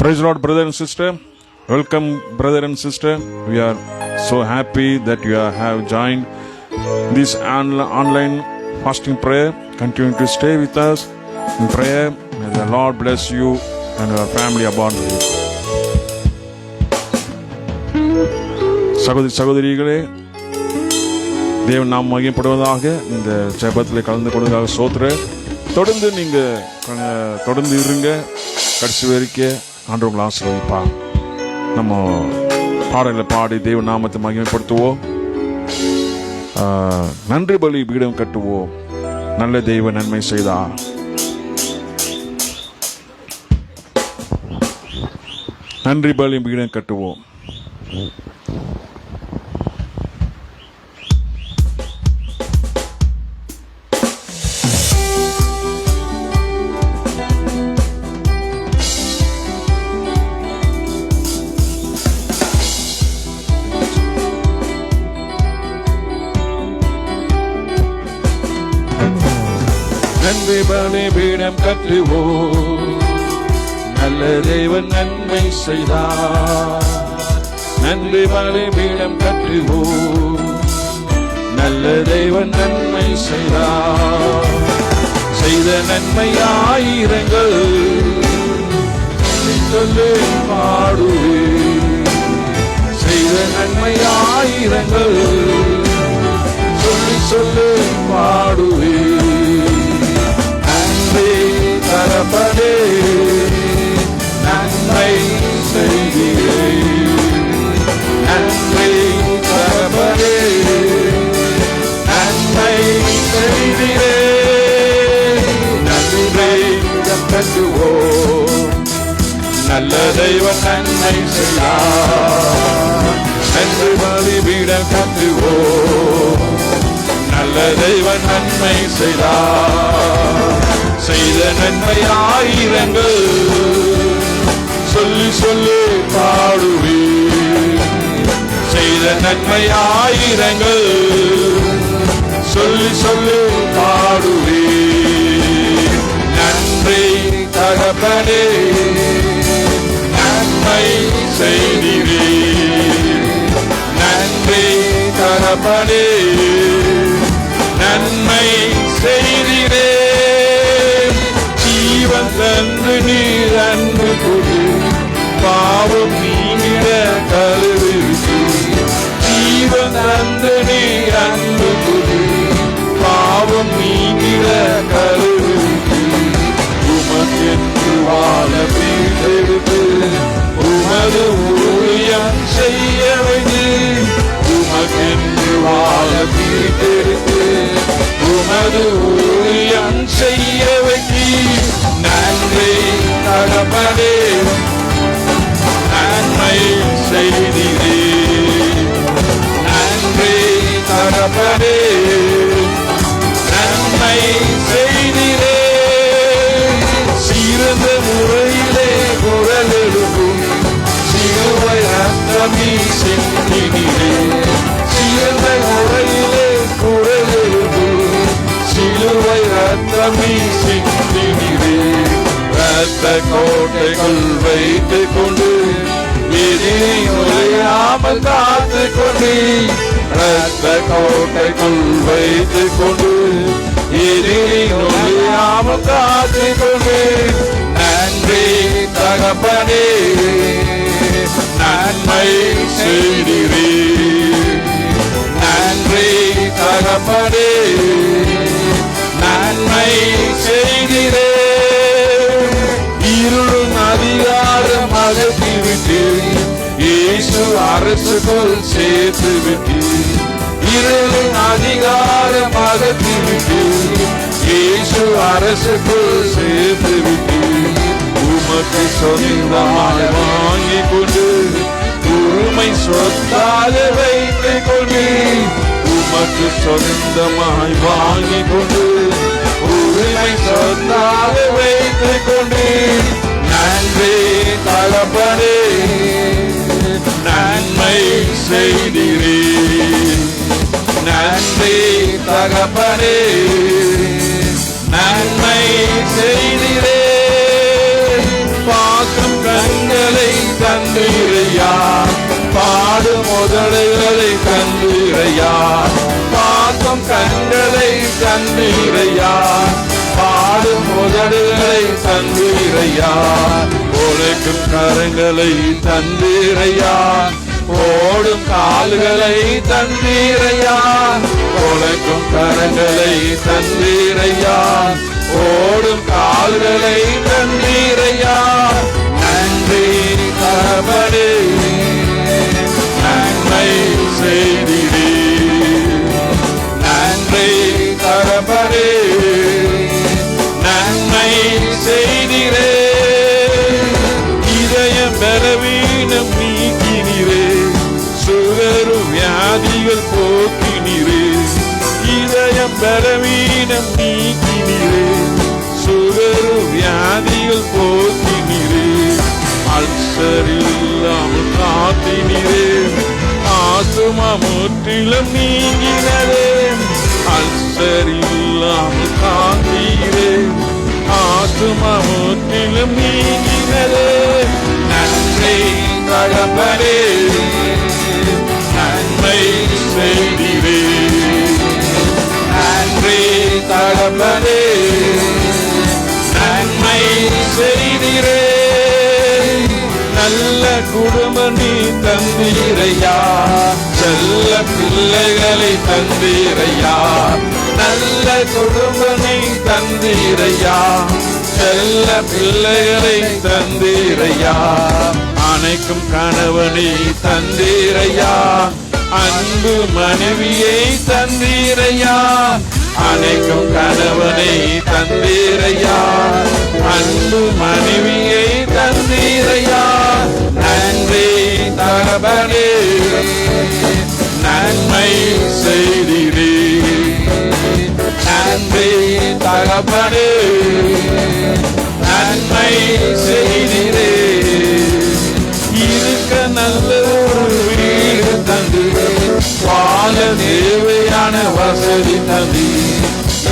Praise the Lord, brother and sister. Welcome, brother and sister. We are so happy that you have joined this online fasting prayer. Continue to stay with us in prayer. May the Lord bless you and your family abundantly. சகோதரிகளே, தேவன் நாம் மகிமைப்படுவதாக. இந்த ஜெபத்தில் கலந்து கொள்வதாக சோத்திர தொடர்ந்து தொடர்ந்து இருங்க. கடைசி வரைக்கும் ஆண்டவர் உங்களை ஆசீர்வதிப்பார். நம்ம பாடலை பாடி தேவ நாமத்தை மகிமைப்படுத்துவோம். நன்றி பலி பீடம் கட்டுவோம். நல்ல தெய்வ நன்மை செய்தார். நன்றி பலி பீடம் கட்டுவோம். நன்றி பலிபீடம் கட்டுவோம். நல்ல தேவன் நன்மை செய்தார். நன்றி பலிபீடம் கட்டுவோம். நல்ல தேவன் நன்மை செய்தார். செய்த நன்மை ஆயிரங்கள் சொல்லி பாடுவே. செய்த நன்மை ஆயிரங்கள் சொல்லி சொல்லி பாடுவே. தரப்படே நன்மை செய்கிறே. நன்மை தரப்படே நன்மை செய்கிறே. நன்மை கட்டுவோம். நல்ல தெய்வம் நன்மை செய்தார். நன்றி பலிபீடம் கட்டுவோம். நல்ல தெய்வம் நன்மை செய்தார். செய்த நன்மை ஆயிரங்கள் சொல்லி சொல்லி பாடுவே. செய்த நன்மை ஆயிரங்கள் சொல்லி சொல்லி பாடுவே. நன்றி தகப்பனே நன்மை செய்திரே. நன்றி தகப்பனே நன்மை செய்திரே. தந்து நீர் அன்பு கொடு. பாவம் நீங்கிட கருவிருக்கு. ஜீவன் தந்து நீர் அன்பு கொடு. பாவம் நீங்கிட கருவிருக்கு. உமக்கென்று வாழ வீட்டெடுத்து உமது ஊழியம் செய்ய வைத்து. உமக்கென்று வாழ வீட்டெடுத்து உமது ஊழியம் செய்ய வைத்து. நன்றி தகப்பனே நன்மை செய்திரே. நன்றி தகப்பனே நன்மை செய்திரே. சிறந்த முறையிலே குரல் எழுப்பும் சிலுவை ரத்தமீ சிந்தினீரே. சிறந்த முறையிலே குரல் எழுப்பும் சிலுவை ரத்தமீ சிந்தினீரே. ரத்த கோட்டைக்குள் வைத்துக் கொண்டு எதிரி நுழையாமல் காத்துக் கொண்டு. ரத்த கோட்டைக்குள் வைத்துக் கொண்டு எதிரி நுழையாமல் காத்துக் கொண்டு. நன்றி தகப்பனே நன்மை செய்திரே. நன்றி தகப்பனே நன்மை செய்திரே. இருளும் அதிகாரம் அகற்றிவிட்டு இயேசு அரசுக்குள் சேர்த்து விட்டு. இருளும் அதிகாரம் அகற்றிவிட்டு இயேசு அரசுக்குள் சேர்த்து விட்டு. உமக்கு சொந்தமாய் வாங்கி கொண்டு உரிமை சொத்தாக வைத்துக் கொண்டு. உமக்கு சொந்தமாய் வாங்கி கொண்டு உரிமை சொத்தாக வைத்துக் கொண்டு. நன்றி தகப்பனே நன்மை செய்திரே. நன்றி தகப்பனே நன்மை செய்திரே. பாக்கும் கண்கள் தந்தீரையா, பாடும் உதடுகளை தந்தீரையா, உழைக்கும் கரங்களை தந்தீரையா, ஓடும் கால்களை தந்தீரையா, உழைக்கும் கரங்களை தந்தீரையா, ஓடும் கால்களை தந்தீரையா. நன்றி தகப்பனே, நன்மை செய்திரே, நன்றி தகப்பனே, நன்மை செய்திரே. இதயம் பலவீனம் நீக்கினீரே, சுகரு வியாதிகள் போக்கினீரே. இதயம் பலவீனம் நீக்கினீரே, சுகரு வியாதிகள் போக்கினீரே. அல்சர் இல்லாமல் காத்தினீரே, ஆத்துமா முற்றிலும் நீங்கினதே. அல்சர் இல்லாமல் காத்தீரே, ஆத்துமா முற்றிலும் நீங்கினதே. நன்றி தகப்பனே, நன்மை செய்திரே, நன்றி தகப்பனே, நன்மை செய்திரே. நல்ல குடும்பம் நீ தந்தீரையா, செல்ல பிள்ளைகளை தந்தீரையா. நல்ல குடும்பம் நீ தந்தீரையா, செல்ல பிள்ளைகளை தந்தீரையா. அனைக்கும் கணவனை தந்தீரையா, அன்பு மனைவியை தந்தீரையா. அனைக்கும் கணவனை தந்தீரையா, அன்பு மனைவியை தந்தீரையா. நன்றி தகப்பனே, நன்மை செய்திரே, நன்றி தகப்பனே, நன்மை செய்திரே. இருக்க நல்ல ஒரு வீடு தந்து, வாழ தேவையான வசதி தந்து.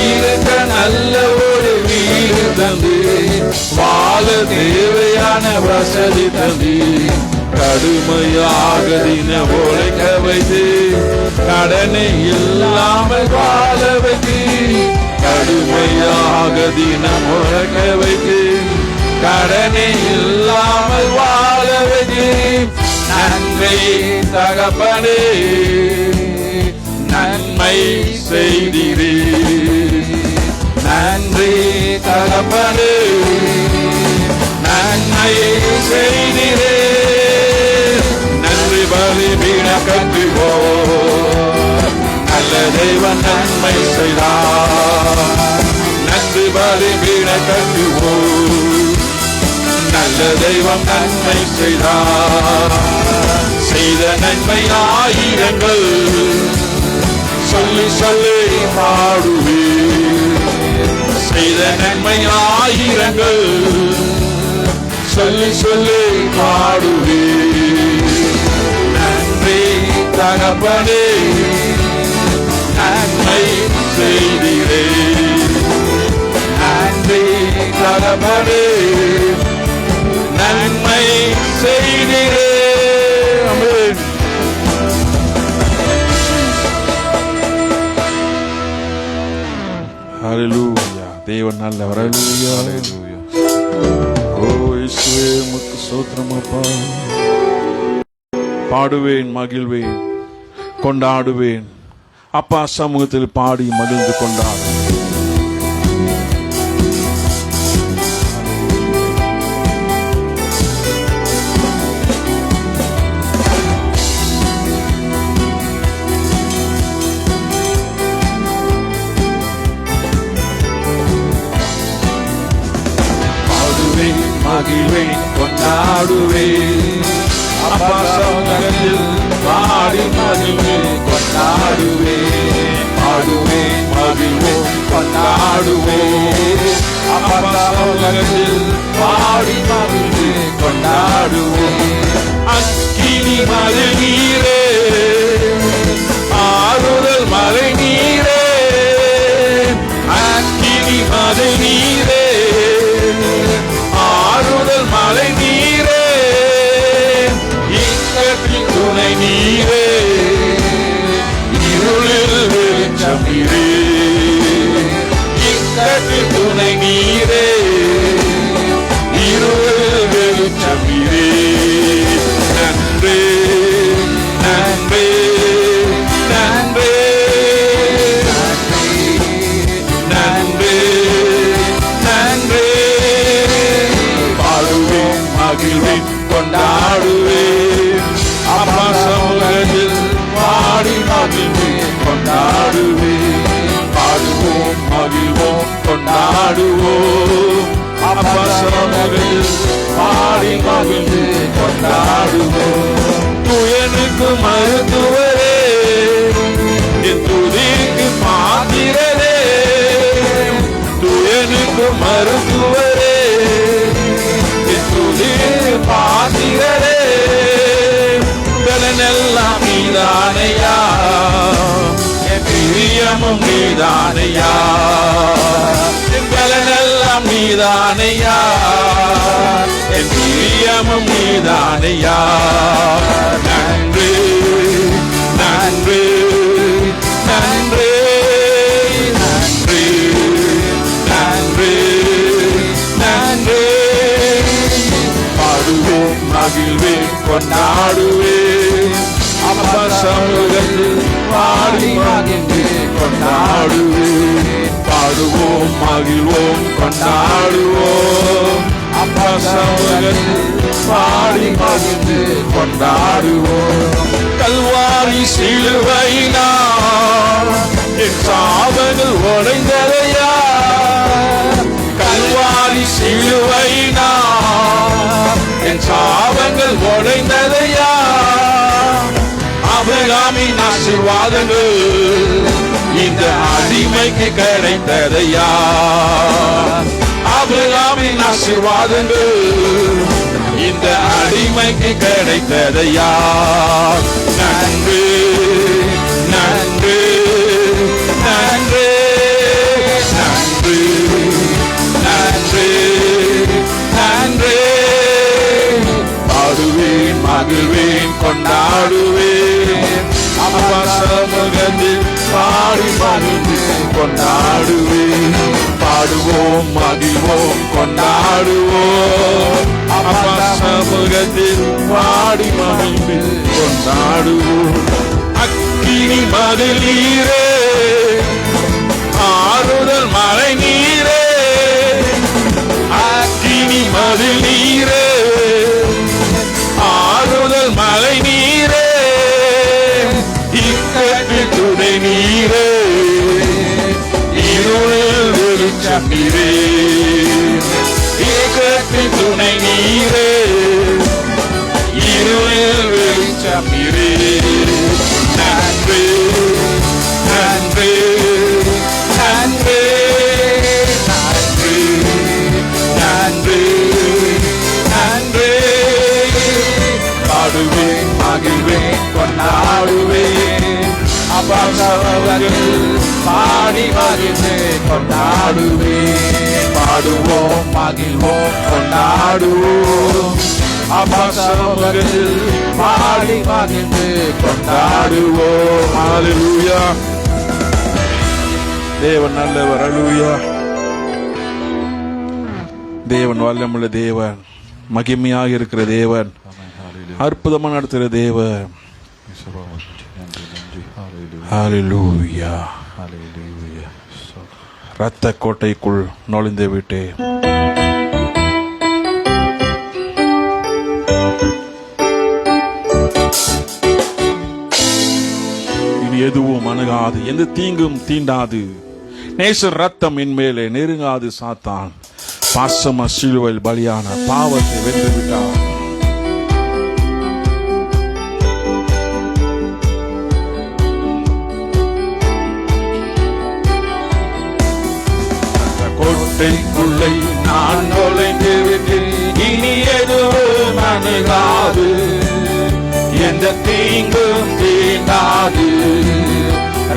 இருக்க நல்ல ஒரு வீடு தந்து, வாழ தேவையான வசதி தந்து. கடுமையாக தின உழைக்க வைத்து, கடனை இல்லாமல் வாழ வைத்து. கடுமையாக தினம் உழைக்க வைத்து, கடனை இல்லாமல் வாழ வைத்து. நன்றி தகப்பனே, நன்மை செய்திரே, நன்றி தகப்பனே, நன்மை செய்திரே. நன்றி பலிபீட கட்டுவோம், நல்ல தெய்வம் நன்மை செய்தார். நன்றி பலிபீட கட்டுவோம், நல்ல தெய்வம் நன்மை செய்தார். செய்த நன்மை ஆயிரங்கள், சொல்லி சொல்லி பாடுவே. செய்த நன்மை ஆயிரங்கள், சொல்லி சொல்லி பாடுவே. நன்றி தகப்பனே, நன்மை செய்திரே, நன்றி தகப்பனே, நன்மை செய்திரே. ஆமென். ஹல்லேலூயா. தேவன் நல்லவர். ஹல்லேலூயா, ஹல்லேலூயா. ஓ இயேசுவே, உமக்கு ஸ்தோத்திரம் அப்பா. பாடுவேன், மகிழ்வேன், கொண்டாடுவேன். அப்பா சமூகத்தில் பாடி மகிழ்ந்து கொண்டாடு. மகிழ்வேன், கொண்டாடுவேன். அப்பா சமூகத்தில் பாடி மகிழ்வேன், கொண்டாடுவேன். பாடுவேன், மகிழ்வேன், கொண்டாடுவேன். அப்பா சமூகத்தில் பாடி மகிழ்வேன், கொண்டாடுவேன். அக்கினி மழை நீரே, ஆறுதல் மழை நீரே. அக்கினி மழை நீரே, ஆறுதல் மழை நீரே. இக்கட்டில் துணை நீரே, இருளில் வெளிச்சம் நீரே. துணை நீரே, இருள் வெளிச்சம் நீரே. நன்றே நன்றே நன்றே நன்றே நன்றே. பாடுவேன் மகிழ்வேன் கொண்டாடுவேன், அப்பா சமூகத்தில் பாடி மகிழ்வேன் கொண்டாடுவேன். பாடுவோம் மகிழ்வோம் கொண்டாடுவோம், அப்பா சமூகத்தில் பாடி மகிழ்ந்து கொண்டாடுவோம். துயனுக்கு மருத்துவரே, என் துதிக்கு பாத்திரரே. துயனுக்கு மருத்துவரே, என் துதிக்கு பாத்திரரே. பலனெல்லாம் நீதானையா, என் பிரியமும் நீதானையா. பலனெல்லாம் நீதானையா, என் பிரியமும் நீதானையா. நன்றி நன்றி நன்றி நன்றி நன்றி நன்றி. பாடுவேன் மகிழ்வேன் கொண்டாடுவேன், அப்பா சமூகத்தில் பாடி மகிழ்ந்து கொண்டாடுவேன். பாடுவோம் மகிழ்வோம் கொண்டாடுவோம், அப்பா சமூகத்தில் பாடி மகிழ்ந்து கொண்டாடுவோம். கல்வாரி சிலுவையினால் என் சாபங்கள் உடைந்ததையா. கல்வாரி சிலுவையினால் என் சாபங்கள் உடைந்ததையா. ஆபிரகாமின் ஆசீர்வாதங்கள் இந்த அடிமைக்கு கிடைத்ததையா. ஆபிரகாமின் ஆசீர்வாதங்கள் இந்த அடிமைக்கு கிடைத்ததையா. நன்றி நன்றி நன்றி நன்றி நன்றி நன்றி. பாடுவேன் மகிழ்வேன் கொண்டாடுவேன், அப்பா சமூகத்தில் பாடி மகிழ்ந்து கொண்டாடுவேன். பாடுவோம் மகிழ்வோம் கொண்டாடுவோம், அப்பா சமூகத்தில் பாடி மகிழ்ந்து கொண்டாடுவோம். அக்கினி மதில் நீரே, ஆறுதல் மழை நீரே. அக்கினி மதில் நீரே, ஆறுதல் மழை நீரே. இக்கட்டு துணை நீரே, இருளில் வெளிச்சம் நீரே. இக்கட்டு துணை நீரே, இருளில் வெளிச்சம் நீரே. நன்றி நன்றி நன்றி நன்றி நன்றி நன்றி. பாடுவேன் மகிழ்வேன் கொண்டாடுவேன், அப்பா சமூகத்தில் பாடி மகிழ்ந்து கொண்டாடுவேன். பாடுவோம் மகிழ்வோம் கொண்டாடுவோம், அப்பா சமூகத்தில் பாடி மகிழ்ந்து கொண்டாடுவோம். ஹல்லேலூயா. தேவன் நல்லவர். ஹல்லேலூயா. தேவன் வல்லமுள்ள தேவன், மகிமையாக இருக்கிற தேவன், அற்புதமாக நடத்துகிற தேவன். ஹல்லேலூயா. இரத்த கோட்டைக்குள் நுழைந்து விட்டேன். இனி எதுவும் அணுகாது, எந்த தீங்கும் தீண்டாது. நேசர் ரத்தம் என் மேலே நெருங்காது. சாத்தான் பாசம சிலுவையில் பலியான பாவத்தை வென்று விட்டார். கோட்டைக்குள்ளே நான் நுழைந்து விட்டேன், இனி எதுவும் அணுகாது, எந்த தீங்கும் தீண்டாது.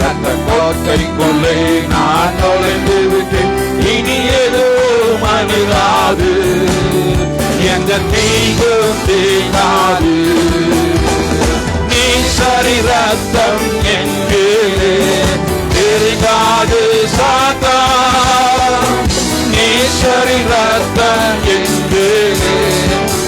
ரத்த கோட்டைக்குள்ளே நான் நுழைந்து விட்டேன், இனி எதுவும் அணுகாது, எந்த தீங்கும் தீண்டாது. நீ சரி ரத்தம் என்கிறே நெருங்காது. சாத்தான் நேசரின் ரத்தம் என்று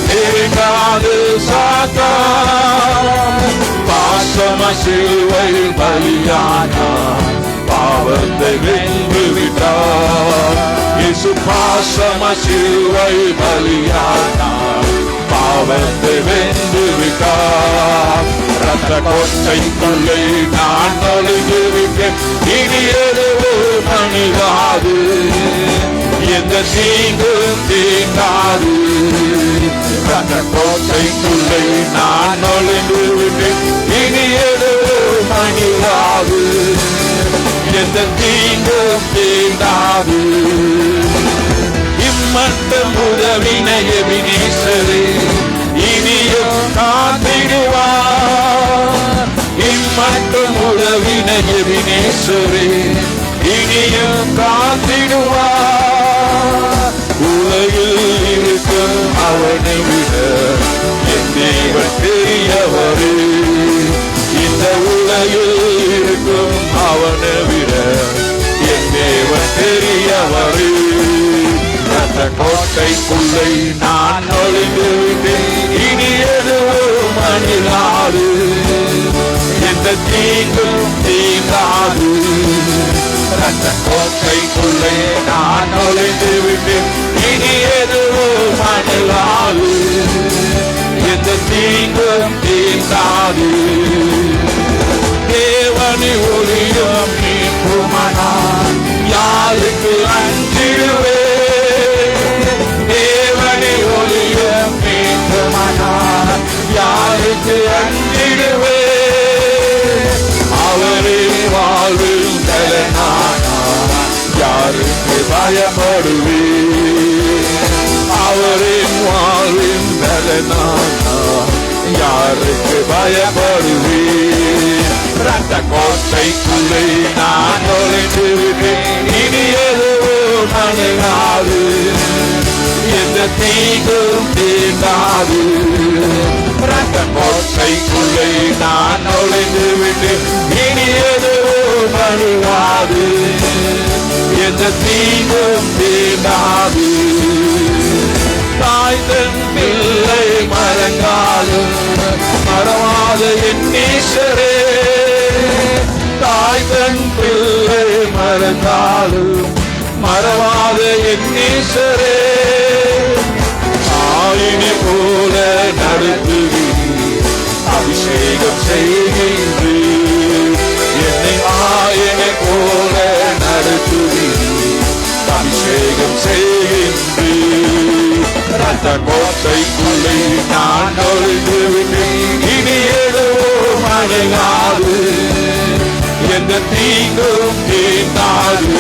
நெருங்காது சாத்தான். பாசம சிலுவை பலியானார், பாவத்தை வென்று விட்டார். இயேசு பாசம சிலுவை பலியானார், பாவத்தை வென்று விட்டார். ரத்த கோட்டைக்குள்ளே நான் நுழைந்து விட்டேன், இனி எதுவும் அணுகாது, எந்த தீங்கும் தீண்டாது. ரத்த கோட்டைக்குள்ளே நான் நுழைந்து விட்டேன், இனி எதுவும் அணுகாது, எந்த தீங்கும் தீண்டாது. இம்மட்டும் உதவினை எபினேசரே இனியும் காத்திடுவார். இம்மட்டும் உதவினை எபினேசரே இனியும் காத்திடுவார். உலகில் இருக்கும் அவனை விட என் தேவன் பெரியவரே. இந்த உலகில் இருக்கும் அவனை விட என் தேவன் பெரியவரே. அந்த கோட்டைக்குள்ளே நான் நுழைந்து விட்டேன், இனி எதுவும் அணுகாது, எந்த தீங்கும் தீண்டாது. அந்த கோட்டைக்குள்ளே நான் நுழைந்து விட்டேன், இனி எதுவும் அணுகாது, எந்த தீங்கும் தீண்டாது. தேவனை ஒளியும் மீட்புமானார், யாருக்கு அஞ்சிடுவே. தேவனை ஒளியும் மீட்புமானார், யாருக்கு அஞ்சிடுவே. அவரே வாழ்வில் தலைநானார், யாருக்கு பயப்படுவே. அவரே வாழ்வில் தலைநானார், யாருக்கு பயப்படுவே. ரத்த கோட்டைக்குள்ளே நான் நுழைந்து விட்டேன், இனி எதுவும் அணுகாது, எந்த தீங்கும் தீண்டாது. ரத்த கோட்டைக்குள்ளே நான் நுழைந்து விட்டேன், இனி எதுவும் அணுகாது, எந்த தீங்கும் தீண்டாது. தாய் தன் பிள்ளை மறந்தாலும் மறவாத என் நேசரே. தாய் தன் பிள்ளை மறந்தாலும் மறவாத என் நேசரே. ஆயினை போல நடத்துகிறீர், அபிஷேகம் செய்கின்றீர். என்னை ஆயினை போல நடத்துகிறீர், அபிஷேகம் செய்கின்றீர். ரத்த கோட்டைக்குள்ளே நான் நுழைந்து விட்டேன், இனி எதுவும் அணுகாது, எந்த தீங்கும் தீண்டாது.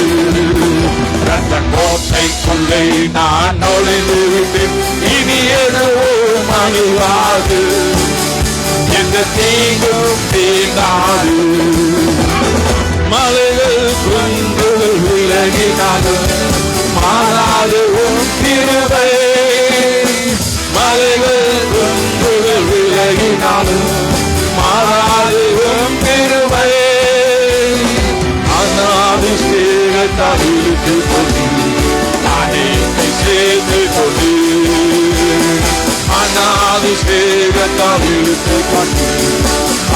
ரத்த கோட்டைக்குள்ளே நான் நுழைந்து விட்டேன், இனி எதுவும் அணுகாது, எந்த தீங்கும் தீண்டாது. மலைகள் குன்றுகள் விலகினாலும் மாறாது உன் கிருபை. மலைகள் குன்றுகள் விலகினாலும் மாறாது உன் கிருபை. அநாதிசேகத்தால் இழுத்து கொண்டு அனைத்தை சேர்த்து கொண்டு. அநாதிசேகத்தால் இழுத்து கொண்டு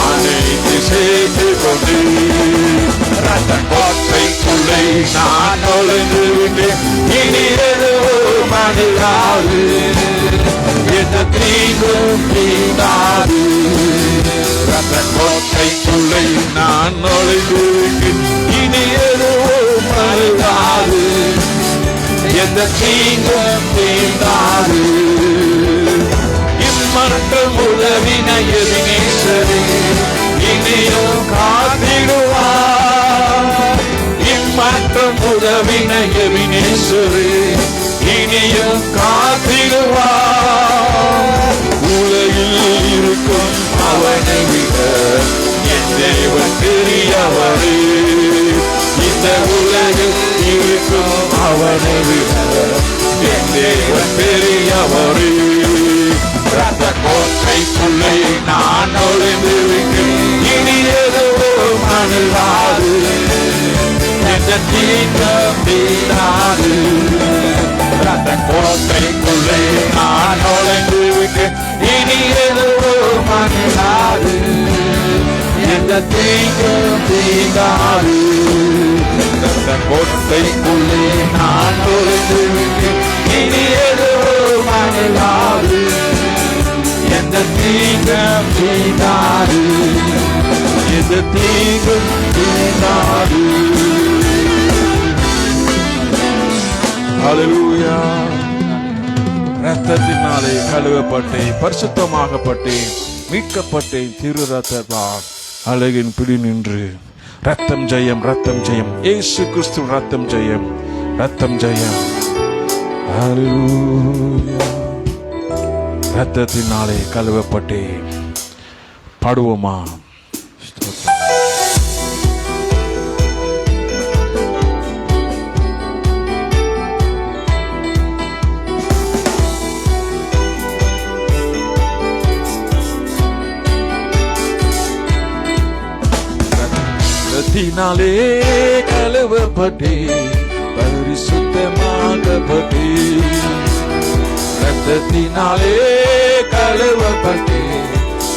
அனைத்தை சேர்த்து கொண்டு. ரத்த கோட்டைக்குள்ளே நான் நுழைந்து விட்டேன், இனி எதுவும் அணுகாது, எந்த தீங்கும் தீண்டாது. ரத்த கோட்டைக்குள்ளே நான் நுழைந்து விட்டேன், இனி எதுவும் அணுகாது, எந்த தீங்கும் தீண்டாது. இம்மட்டும் உதவினை எபினேசரே இனியும் காத்திடுவார். இம்மட்டும் உதவினை எபினேசரே இனியும் காத்திடுவார். உலகில் இருக்கும் அவனை விட என் தேவன் பெரியவரே. இந்த உலகில் இருக்கும் அவனை விட என் தேவன் பெரியவரே. ரத்த கோட்டைக்குள்ளே நான் நுழைந்து விட்டேன், இனி எதுவும் அணுகாது, எந்த தீங்கும் தீண்டாது. கோட்டைக்குள்ளே நான் நுழைந்து விட்டேன். இனி எதுவும் அணுகாது, எந்த தீங்கும் தீங்காது. கோட்டைக்குள்ளே நான் நுழைந்து விட்டேன். இனி எதுவும் அணுகாது, எந்த தீங்கும் தீங்காது, எந்த தீங்கும் தீங்காது. ஹல்லேலூயா. ரத்தத்தினாலே கழுவப்பட்டேன், பரிசுத்தமாகப்பட்டேன், மீட்கப்பட்டேன். திரு ரத்தத்தால் அழகின் பிடி நின்று ரத்தம் ஜெயம், ரத்தம் ஜெயம். இயேசு கிறிஸ்து ரத்தம் ஜெயம், ரத்தம் ஜெயம். ஹல்லேலூயா. ரத்தத்தினாலே கழுவப்பட்டேன். பாடுவோமா? ரத்தத்தினாலே கழுவப்பட்டேன், பரிசுத்தமாகப்பட்டேன். ரத்தத்தினாலே கழுவப்பட்டேன்,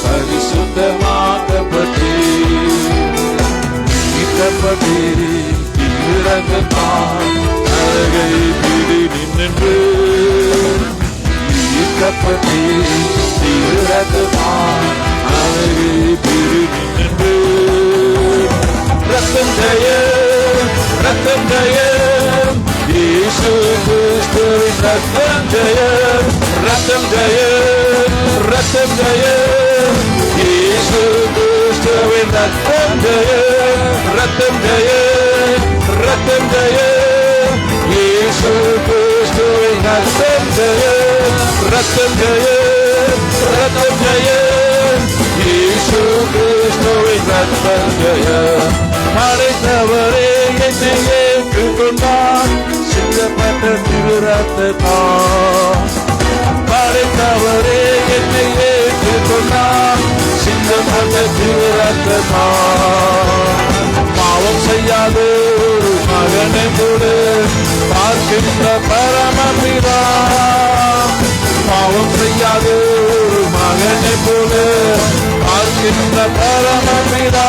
பரிசுத்தமாகப்பட்டேன். மீட்கப்பட்டேன் திரு ரத்தத்தால் அழகை பிடி நின்று. மீட்கப்பட்டேன் திரு ரத்தத்தால் அழகை பிடி நின்று. ரத்தம் ஜெயம், ரத்தம் ஜெயம். இயேசு கிறிஸ்துவின் ரத்தம் ஜெயம், ரத்தம் ஜெயம், ரத்தம் ஜெயம். இயேசு கிறிஸ்துவின் ரத்தம் ஜெயம், ரத்தம் ஜெயம், ரத்தம் ஜெயம். இயேசு கிறிஸ்துவின் ரத்தம் ஜெயம், ரத்தம் ஜெயம், ரத்தம் ஜெயம். இயேசு கிறிஸ்துவின் ரத்தம் ஜெயம். மறைத்தவரே என்னை ஏற்றுக்கொண்டார், சிந்தப்பட்ட திரு ரத்தத்தால். மறைத்தவரே என்னை ஏற்றுக்கொண்டார், சிந்தப்பட்ட திரு ரத்தத்தால். பாவம் செய்யாத ஒரு மகனை கூட பார்க்கின்ற பரமபிதா. பாவம் செய்யாத ஒரு மகனை போல பார்க்கின்ற பரமபிதா.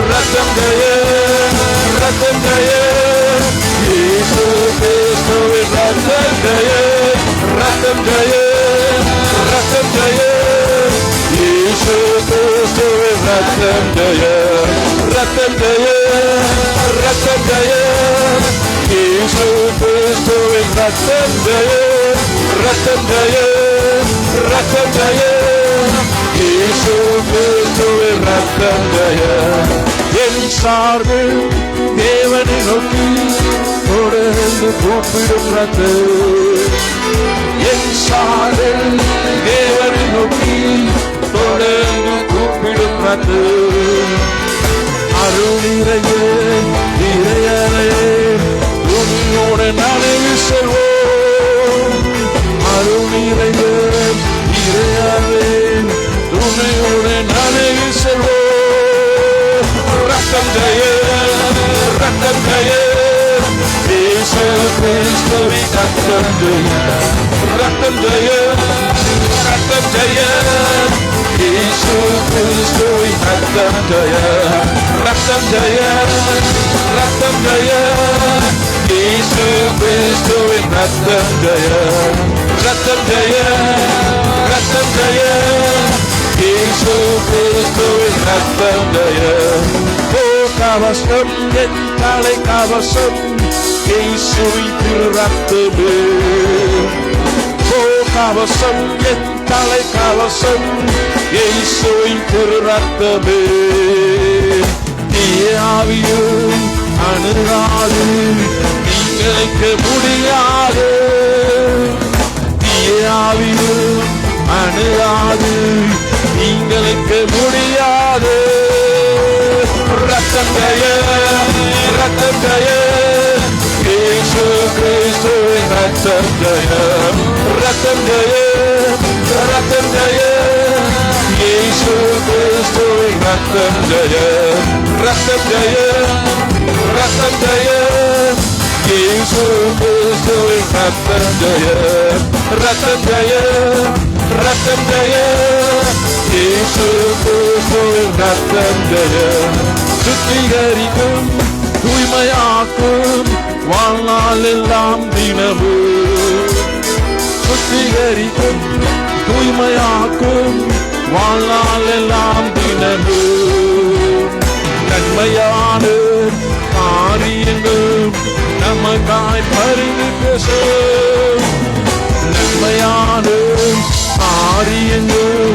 ரத்தம் ஜெயம், ரத்தம் ஜெயம். இயேசு கிறிஸ்துவின் ரத்தம் ஜெயம், ரத்தம் ஜெயம், ரத்தம் ஜெயம். இயேசு கிறிஸ்துவின் ரத்தம் ஜெயம், ரத்தம் ஜெயம், ரத்தம் ஜெயம். இயேசு கிறிஸ்துவின் ரத்தம் ஜெயம், ரத்தம் ஜெயம், ரத்தம் ஜெயம். இயேசு கிறிஸ்துவின் ரத்தம் ஜெயம். என் சார்பில் தேவனை நோக்கி தொடர்ந்து கூப்பிடும் ரத்தம். என் சார்பில் தேவனை நோக்கி தொடர்ந்து கூப்பிடும் ரத்தம். அருளிறைய இறையறையே துணியோடு நனைவு செல்வோம். அருளிறைய இறையறையே துணியோடு நனைவு செல்வோம். ரத்தம் ஜெயம், ரத்தம் ஜெயம். இயேசு கிறிஸ்துவின் ரத்தம் ஜெயம், ரத்தம் ஜெயம், ரத்தம் ஜெயம். இயேசு கிறிஸ்துவின் ரத்தம் ஜெயம், ரத்தம் ஜெயம், ரத்தம் ஜெயம். இயேசு கிறிஸ்துவின் ரத்தம் ஜெயம், ரத்தம் ஜெயம், ரத்தம் ஜெயம். இயேசு கிறிஸ்துவின் ரத்தம் ஜெயம். ஓ கவசம், என் தலை கவசம், இயேசுவின் திரு ரத்தமே. ஓ கவசம், என் தலை கவசம், இயேசுவின் திரு ரத்தமே. தீய ஆவியும் அணுகாது, நீங்களுக்கு முடியாது. தீய ஆவியும் அணுகாது, நீங்களுக்கு முடியாது. ரத்தம் ஜெயம், ரத்தம் ஜெயம். இயேசு கிறிஸ்துவின் ரத்தம் ஜெயம், ரத்தம் ஜெயம், ரத்தம் ஜெயம். இயேசு கிறிஸ்துவின் ரத்தம் ஜெயம், ரத்தம் ஜெயம், ரத்தம் ஜெயம். இயேசு கிறிஸ்துவின் ரத்தம் ஜெயம், ரத்தம் ஜெயம், ரத்தம் ஜெயம், இயேசு கிறிஸ்துவின் ரத்தம் ஜெயம். சுத்திகரிக்கும், தூய்மையாக்கும், வாழ்நாள் எல்லாம் தினமும். சுத்திகரிக்கும், தூய்மையாக்கும், வாழ்நாள் எல்லாம் தினமும். நன்மையான காரியங்கள் நமக்காய் பரிந்து பேசும். நன்மையான காரியங்கள்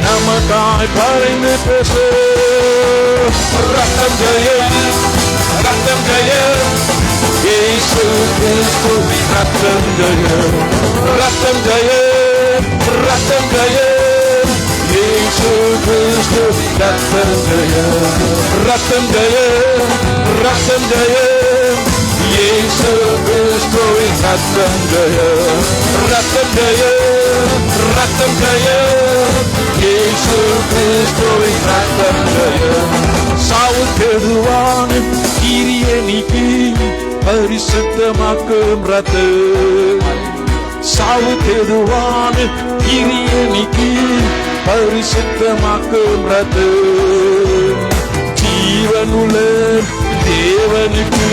நமக்காய் பரிந்து பேசும். ரத்தம் ஜெயம், ரத்தம் ஜெயம், இயேசு கிறிஸ்துவின் ரத்தம் ஜெயம், ரத்தம் ஜெயம், ரத்தம் ஜெயம், இயேசு கிறிஸ்துவின் ரத்தம் ஜெயம், ரத்தம் ஜெயம், ரத்தம் ஜெயம், இயேசு கிறிஸ்துவின் ரத்தம் ஜெயம், ரத்தம் ஜெயம், ரத்தம் ஜெயம், இயேசு கிறிஸ்துவின் ரத்தம் ஜெயம். சாவுக்கெதுவான கீரியை நீக்கி பரிசுத்தமாக்கும் ரத்தம். சாவுக்கெதுவான கீரியை நீக்கி பரிசுத்தமாக்கும் ரத்தம். ஜீவனுள்ள தேவனுக்கு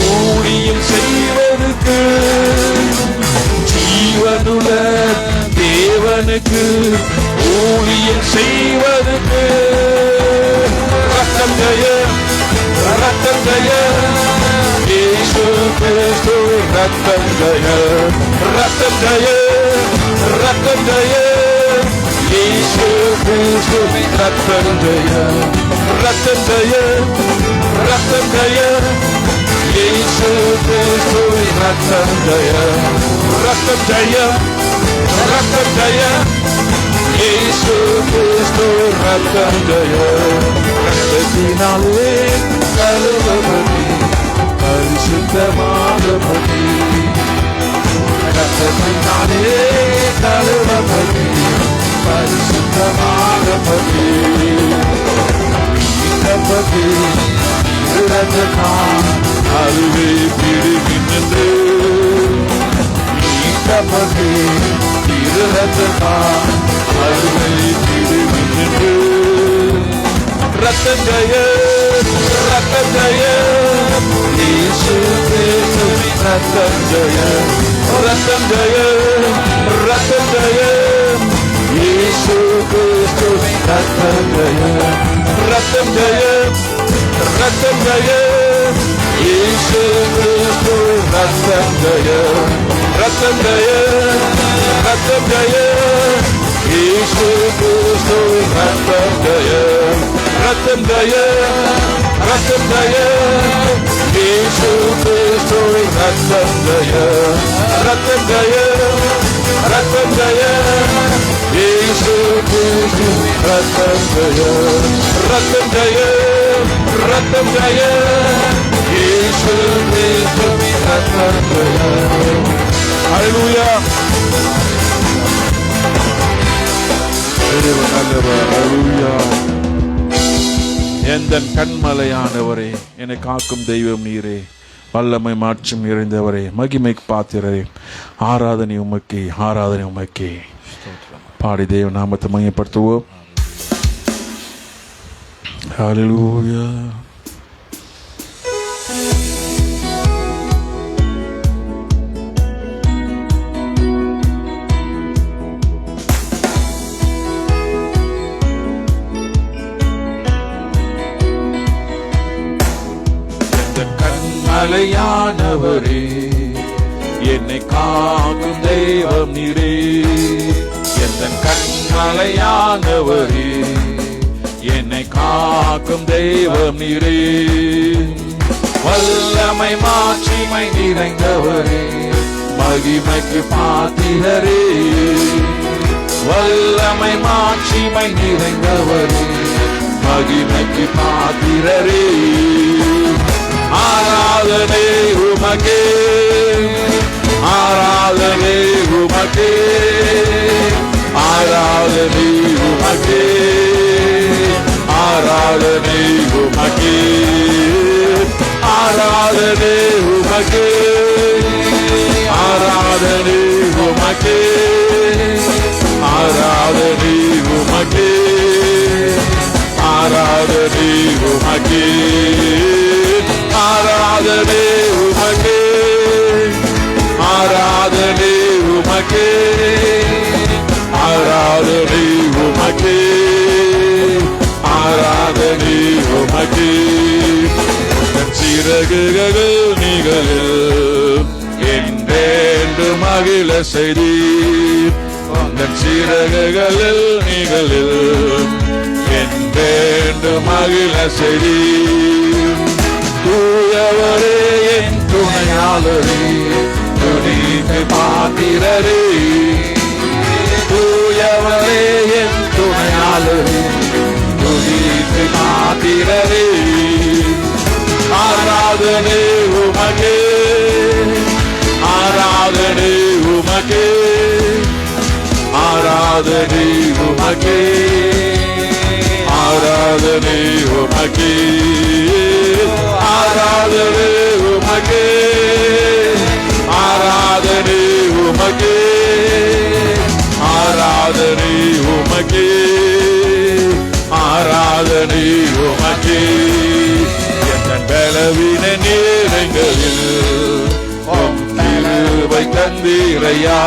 ஊழியம் செய்வதற்கு, ஜீவனுள்ள தேவனுக்கு ஊழியம் செய்வதற்கு ரத்தம் ஜெயம், ரத்தம் ஜெயம், இயேசு கிறிஸ்துவின் ரத்தம் ஜெயம், ரத்தம் ஜெயம், ரத்தம் ஜெயம், இயேசு கிறிஸ்துவின் ரத்தம் ஜெயம், ரத்தம் ஜெயம், ரத்தம் ஜெயம், இயேசு கிறிஸ்துவின் ரத்தம் ஜெயம், ரத்தம் ஜெயம், ரத்தம் ஜெயம், இயேசு கிறிஸ்துவின் ரத்தம் ஜெயம். ரத்தத்தினாலே கழுவப்பட்டி பரிசுத்தமாகப்பட்டி, ரத்தத்தினாலே கழுவப்பட்டி பரிசுத்தமாகப்பட்டி, மீட்கப்பட்டி இரத்தத்தால் அதுவே பிடிக்கின்றது. மீட்கப்பட்டி இரத்தத்தால் அதுவே பிடிக்கின்றது. ரத்தம் ஜெயம், ரத்தம் ஜெயம், இயேசு கிறிஸ்துவின் ரத்தம் ஜெயம், ரத்தம் ஜெயம், ரத்தம் ஜெயம், இயேசு கிறிஸ்துவின் ரத்தம் ஜெயம், ரத்தம் ஜெயம், ரத்தம் ஜெயம், இயேசு கிறிஸ்துவின் ரத்தம் ஜெயம், ரத்தம் ஜெயம், ரத்தம் ஜெயம், இயேசு கிறிஸ்துவின் ரத்தம் ஜெயம், ரத்தம் ஜெயம், ரத்தம் ஜெயம், இயேசு கிறிஸ்துவின் ரத்தம் ஜெயம், ரத்தம் ஜெயம், ரத்தம் ஜெயம், இயேசு கிறிஸ்துவின் ரத்தம் ஜெயம், ரத்தம் ஜெயம், ரத்தம் ஜெயம், இயேசு கிறிஸ்துவின் ரத்தம் ஜெயம். ஹல்லேலூயா. ஹல்லேலூயா. எந்தன் கண்மலையானவரே, என்னை காக்கும் தெய்வம் நீரே, வல்லமை மாற்றும் நிறைந்தவரே, மகிமைக்கு பாத்திரரே, ஆராதனை உமக்கே, ஆராதனை உமக்கே. பாடி தேவ நாமத்தை மையப்படுத்துவோம். ஹல்லேலூயா. கண்மலையானவரே, என்னை காக்கும் தெய்வம் நீரே, எந்தன் கண்மலையானவரே, என்னை காக்கும் தெய்வம் நீரே, வல்லமை மாட்சிமை நிறைந்தவரே, மகிமைக்கு பாத்திரரே, வல்லமை மாட்சிமை நிறைந்தவரே, மகிமைக்கு பாத்திரரே, ஆராதனை உமக்கே, ஆராதனை உமக்கே, ஆராதனை உமக்கே, ஆராதனை உமக்கே, ஆராதனை உமக்கே, மகிழ செய்தீர். உங்கள் சிறகுகளில் நிகழில் என்று மகிழ செய்தீர். தூயவரே என் துணையாளரே, துதிக்கு பாத்திரரே. தூயவரே என் துணையாளரே, துதிக்கு பாத்திரரே. ஆராதனை உமக்கே, ஆராதனை உமக்கே, ஆராதனை உமக்கே, ஆராதனை உமக்கே, ஆராதனை உமக்கே, ஆராதனை உமக்கே, ஆராதனை உமக்கே, ஆராதனை உமக்கே. என் பலவீன நேரங்களில் கிருபை தந்தீரையா.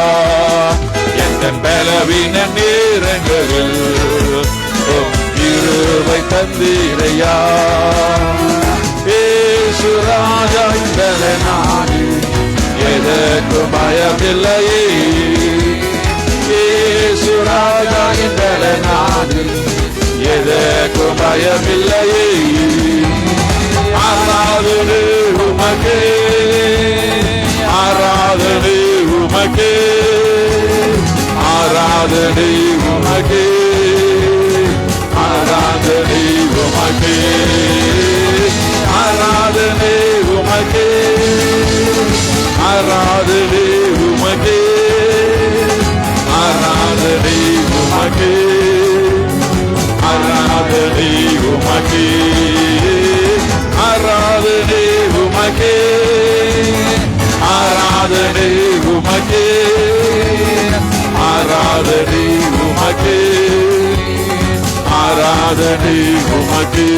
என் பலவீன நேரங்களில் கிருபை தந்தீரையா. இயேசு ராஜா நாடு எதற்கு பயமில்லையே. இயேசு ராஜா நாடு எதற்கு பயமில்லையே. ஆராதனை உமக்கே, ஆராதனை உமக்கே, ஆராதனை உமக்கே, ஆராதனை உமக்கே, ஆராதனை உமக்கே, ஆராதனை உமக்கே, ஆராதனை உமக்கே, ஆராதனை உமக்கே, ஆராதனை உமக்கே, ஆராதனை உமக்கே, ஆராதனை உமக்கே, ஆராதனை உமக்கே.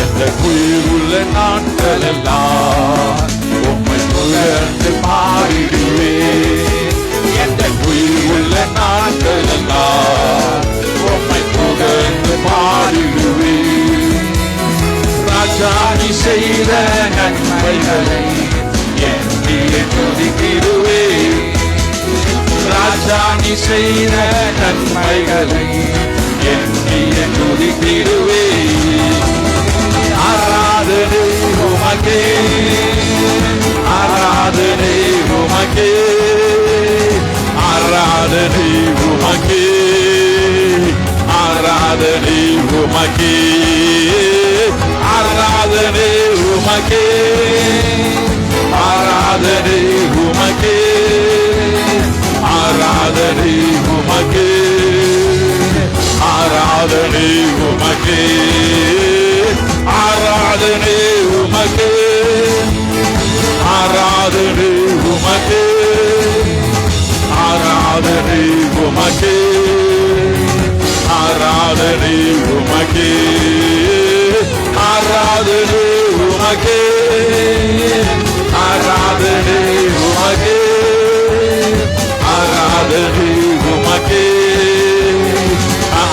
எந்த உயிருள்ள நாட்களெல்லாம் உம்மை புகழ்ந்து பாடிடுவேன். எந்த உயிருள்ள நாட்களெல்லாம் உம்மை புகழ்ந்து பாடிடுவேன். ராஜா நீ செய்த நன்மைகளை எண்ணியே துதித்திடுவேன். ராஜா நீ செய்த நன்மைகளை எண்ணியே துதித்திடுவேன். ஆராதனை உமக்கே, ஆராதனை உமக்கே, ஆராதனை உமக்கே, ஆராதனை உமக்கே, ஆராதனை உமக்கே, ஆராதனை உமக்கே, ஆராதனை உமக்கே, ஆராதனை உமக்கே, ஆராதனை உமக்கே, ஆராதனை உமக்கே, ஆராதனை உமக்கே, ஆராதனை உமக்கே, ஆராதனை உமக்கே, ஆராதனை உமக்கே, ஆராதனை உமக்கே,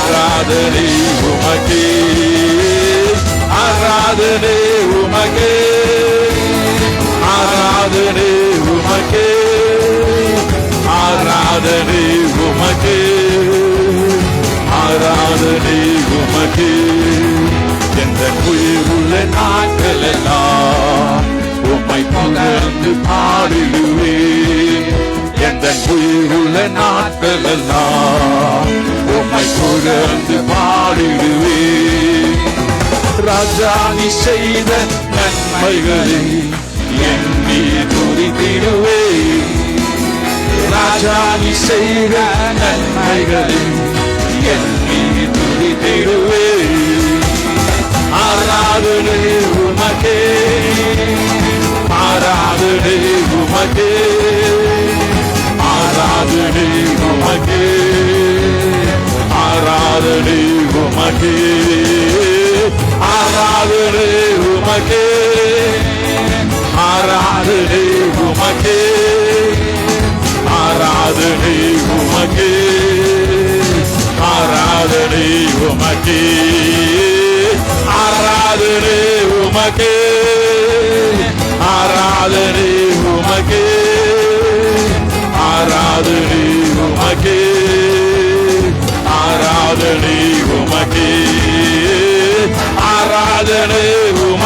ஆராதனை உமக்கே, ஆராதனை உமக்கே, ஆராதனை உமக்கே, ஆராதனை உமக்கே, ஆராதனை உமக்கே. எந்த உயிருள்ள நாட்களெல்லாம் உம்மை புகழ்ந்து பாடிடுவேன். எந்த உயிருள்ள நாட்களெல்லாம் உம்மை புகழ்ந்து பாடிடுவேன். ராஜா நீ செய்த நன்மைகளை எண்ணி துதித்திடுவேன். ராஜா நீ செய்த நன்மைகளை எண்ணி துதித்திடுவேன். ஆராதனை உமக்கே, ஆராதனை உமக்கே, ஆராதனை உமக்கே, ஆராதனை உமக்கே, ஆராதனை உமக்கே, ஆராதனை உமக்கே, ஆராதனை உமக்கே, ஆராதனை உமக்கே, ஆராதனை உமக்கே, ஆராதனை உமக்கே,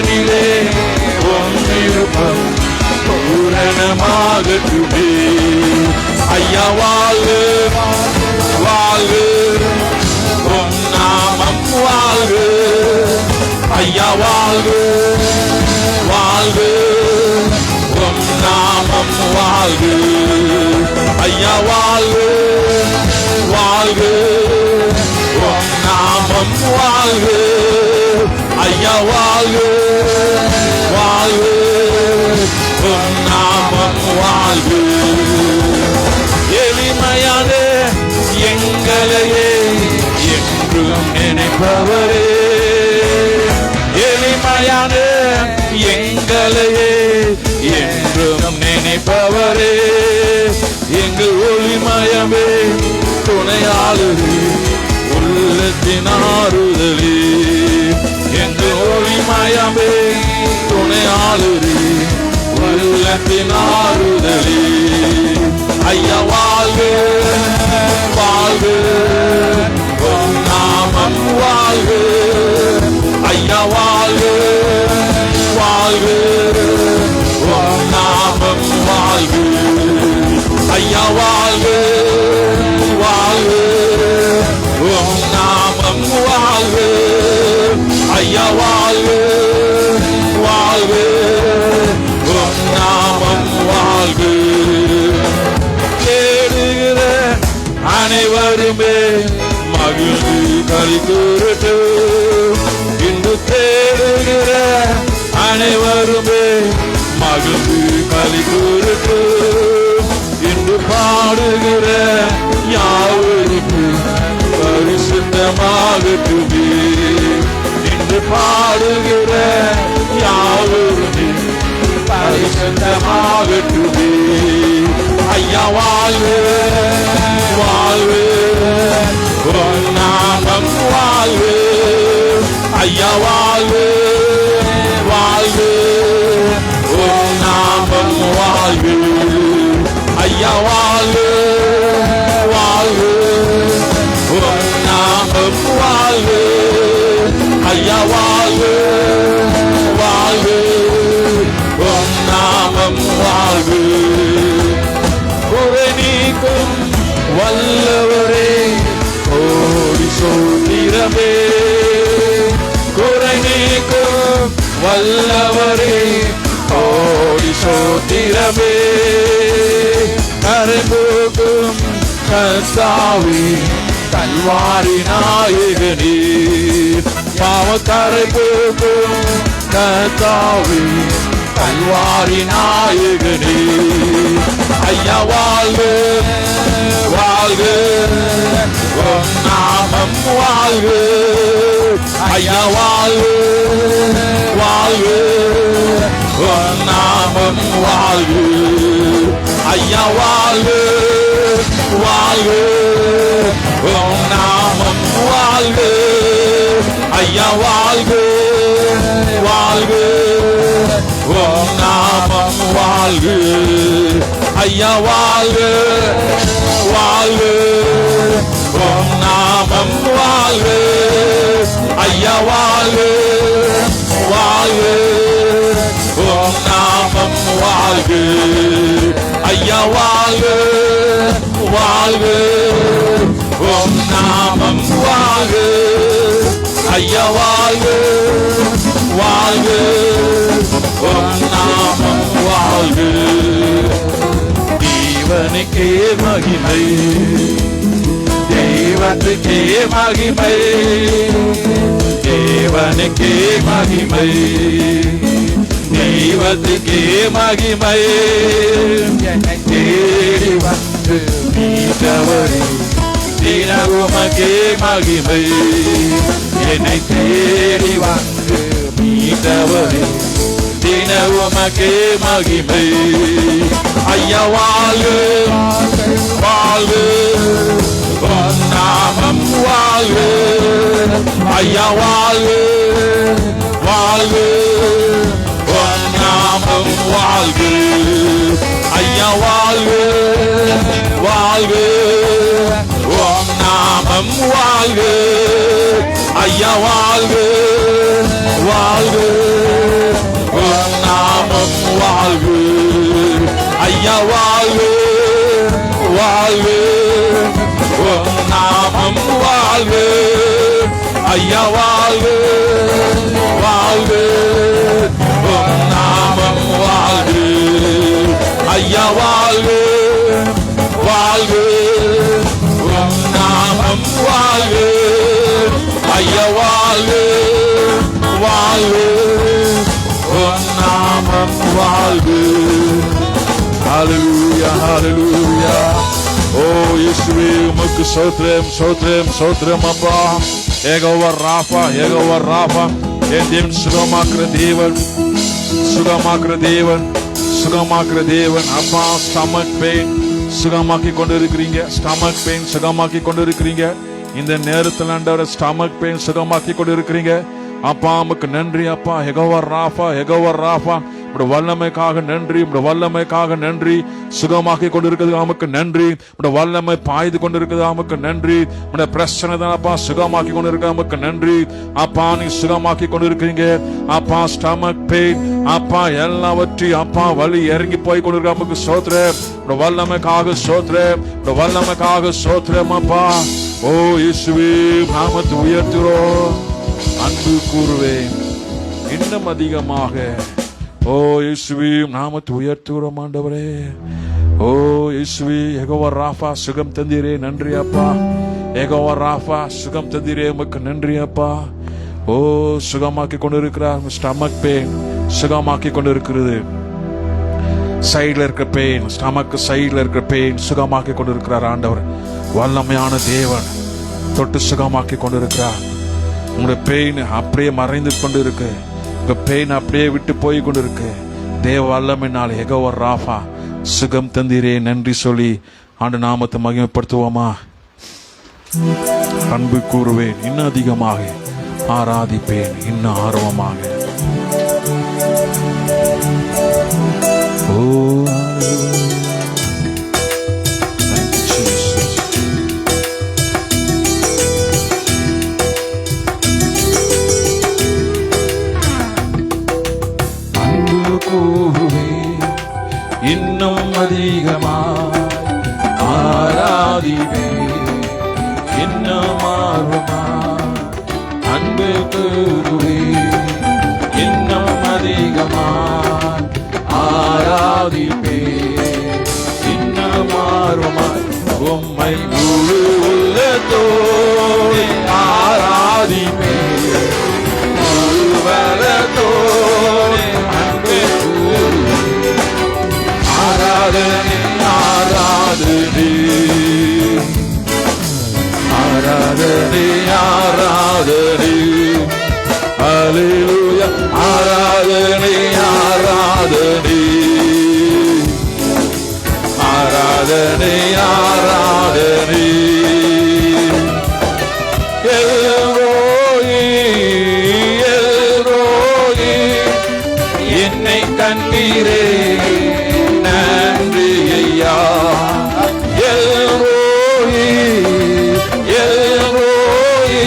தனிலே உம் விருப்பம் பூரணமாகட்டுமே. ஐயா வாழ்க வாழ்க உம் நாமம் வாழ்க. ஐயா வாழ்க வாழ்க உம் நாமம் வாழ்க. ஐயா வாழ்க வாழ்க உம் நாமம் வாழ்க. ஐயா வாழ்க வாழ்க உம் நாமம் வாழ்க. எளிமையான எங்களையே என்றும் நினைப்பவரே, எளிமையான எங்களையே என்றும் நினைப்பவரே, எங்கள் ஒளிமயமே துணையாளரே உள்ளத்தின் ஆறுதலே, எங்கள் ஒளிமயமே துணையாளரே உள்ளத்தின் ஆறுதலே. ஐயா வாழ்க வாழ்க உம் நாமம் வாழ்க. ஐயா வாழ்க வாழ்க உம் நாமம் வாழ்க. ஐயா வாழ்க வாழ்க உம் நாமம் வாழ்க. ஐயா வாழ்க வாழ்க உம் நாமம் வாழ்க. தேடுகிற அனைவருமே மகிழ்ந்து களி கூறட்டும். இன்று தேடுகிற அனைவருமே மகிழ்ந்து களி கூறட்டும். இன்று பாடுகிற யாவருக்கு பரிசுத்தமாகட்டுமே. இன்று பாடுகிற யாவருமே பரிசுத்தமாகட்டுமே. ஐயா வாழ்க வாழ்க உம் நாமம் வாழ்க. ஐயா வாழ்க வாழ்க உம் நாமம் வாழ்க. ஐயா வாழ்க வாழ்க உம் நாமம் வாழ்க. ஐயா வாழ்க வாழ்க உம் நாமம் வாழ்க. குறை நீக்கும் வல்லவரே கோடி சோத்திரமே, குறை நீக்கும் வல்லவரே கோடி சோத்திரமே. கரைபோக்கும் கர்த்தாவே கல்வாரி நாயகனே, பாவக்கரை போக்கும் கர்த்தாவே கல்வாரி நாயகனே. ஐயா வாழ்க வாழ்க உம் நாமம் வாழ்க. ஐயா வாழ்க வாழ்க உம் நாமம் வாழ்க. ஐயா வாழ்க வாழ்க உம் நாமம் வாழ்க. ஐயா வாழ்க வாழ்க உம் நாமம் வாழ்க. ஐயா வாழ்க வாழ்க உம் நாமம் வாழ்க. ஐயா வாழ்க வாழ்க உம் நாமம் வாழ்க. ஐயா வாழ்க வாழ்க உம் நாமம் வாழ்க. ஐயா வாழ்க வாழ்க உம் நாமம் வாழ்க. தேவனுக்கே மகிமை, தேவனுக்கே மகிமை, தேவனுக்கே மகிமை, தெய்வத்துக்கே மகிமை. என்னை தேடி வந்து மீட்டவரே தினவுமக்கே மகிமை. என்னை தேடி வந்து மீட்டவரே தினவுமக்கே மகிமை. ஐயா வாழ்க வாழ்க உம் நாமம் வாழ்க. ஐயா வாழ்க வாழ்க உம் நாமம் வாழ்க. ஐயா வாழ்க வாழ்க உம் நாமம் வாழ்க. ஐயா வாழ்க வாழ்க ஐயா வாழ்வு வாழ்வு உம் நாமம் வாழ்வு ஐயா வாழ்வு வாழ்வு உம் நாமம் வாழ்வு ஐயா வாழ்வு வாழ்வு உம் நாமம் வாழ்வு ஐயா வாழ்வு வாழ்வு உம் நாமம் வாழ்வு. ஹல்லேலூயா ஹல்லேலூயா. ஓ இயேசுவே உமக்கு ஸ்தோத்திரம் ஸ்தோத்திரம் ஸ்தோத்திரம் அப்பா. யெகோவா ராஃபா யெகோவா ராஃபா. என் தேவன் சுகமாக்குற தேவன் சுகமாக்குற தேவன் சுகமாக்குற தேவன் அப்பா. ஸ்டமக் பெயின் சுகமாக்கி கொண்டு இருக்கிறீங்க. ஸ்டமக் பெயின் சுகமாக்கி கொண்டு இருக்கிறீங்க. இந்த நேரத்தில் ஆண்டவரே ஸ்டமக் பெயின் சுகமாக்கி கொண்டு இருக்கிறீங்க அப்பா. உமக்கு நன்றி அப்பா. யெகோவா ராஃபா யெகோவா ராஃபா. உடைய வல்லமைக்காக நன்றி. உடைய வல்லமைக்காக நன்றி. சுகமாக்கி கொண்டிருக்கிறது நமக்கு நன்றி. உடைய வல்லமை பாய்ந்து கொண்டிருக்கிறது நமக்கு நன்றி. உடைய பிரச்சனை தான் அப்பா சுகமாக்கி கொண்டிருக்க நமக்கு நன்றி அப்பா. நீ சுகமாக்கி கொண்டிருக்கிறீங்க அப்பா. ஸ்டமக் பெயின் அப்பா எல்லாவற்றையும் அப்பா வலி இறங்கி போய் கொண்டிருக்க நமக்கு ஸ்தோத்திரம். உடைய வல்லமைக்காக ஸ்தோத்திரம். உடைய வல்லமைக்காக ஸ்தோத்திரம் அப்பா. ஓ இயேசுவே நாமத்தை உயர்த்துறோம். அன்பு கூறுவேன் இன்னும் அதிகமாக. ஓ இயேசுவே நாமத்தை உயர்த்துகிறோம் ஆண்டவரே. ஓ இயேசுவே யெகோவா ராஃபா சுகம் தந்தீரே நன்றி அப்பா. யெகோவா ராஃபா சுகம் தந்தீரே உமக்கு நன்றி அப்பா. ஓ சுகமாக்கி கொண்டு இருக்கிறார். ஸ்டமக் பெயின் சுகமாக்கி கொண்டு இருக்கிறது. சைடுல இருக்கிற பெயின் ஸ்டமக் சைடுல இருக்கிற பெயின் சுகமாக்கி கொண்டு இருக்கிறார் ஆண்டவர். வல்லமையான தேவன் தொட்டு சுகமாக்கி கொண்டு இருக்கிறார். உங்களுடைய பெயின் அப்படியே மறைந்து கொண்டு இருக்கு. உங்க பெயின் அப்படியே விட்டு போய் கொண்டு இருக்கு. தேவ வல்லமையினால் யெகோவா ராஃபா சுகம் தந்தீரே நன்றி சொல்லி ஆண்டு நாமத்தை மகிமைப்படுத்துவோமா. அன்பு கூறுவேன் இன்னும் அதிகமாக. ஆராதிப்பேன் இன்னும் ஆர்வமாக. ஓ இன்னும் அதிகமாய் ஆராதிப்பேன் இன்னும் ஆர்வமாய். அன்பு கூறுவேன் இன்னும் அதிகமாய் ஆராதிப்பேன் இன்னும் ஆர்வமாய். உம்மை முழு உள்ளத்தோடு ஆராதிப்பேன் முழு பலத்தோடு. அன்பு கூறுவேன் ஆராதனை ஆராதனை ஆராதனை ஆராதனை. ஹல்லேலூயா ஆராதனை ஆராதனை ஆராதனை ஆராதனை. எல்ரோயி எல்ரோயி என்னை கண்டீரே நன்றி ஐயா. எல்ரோயி எல்ரோயி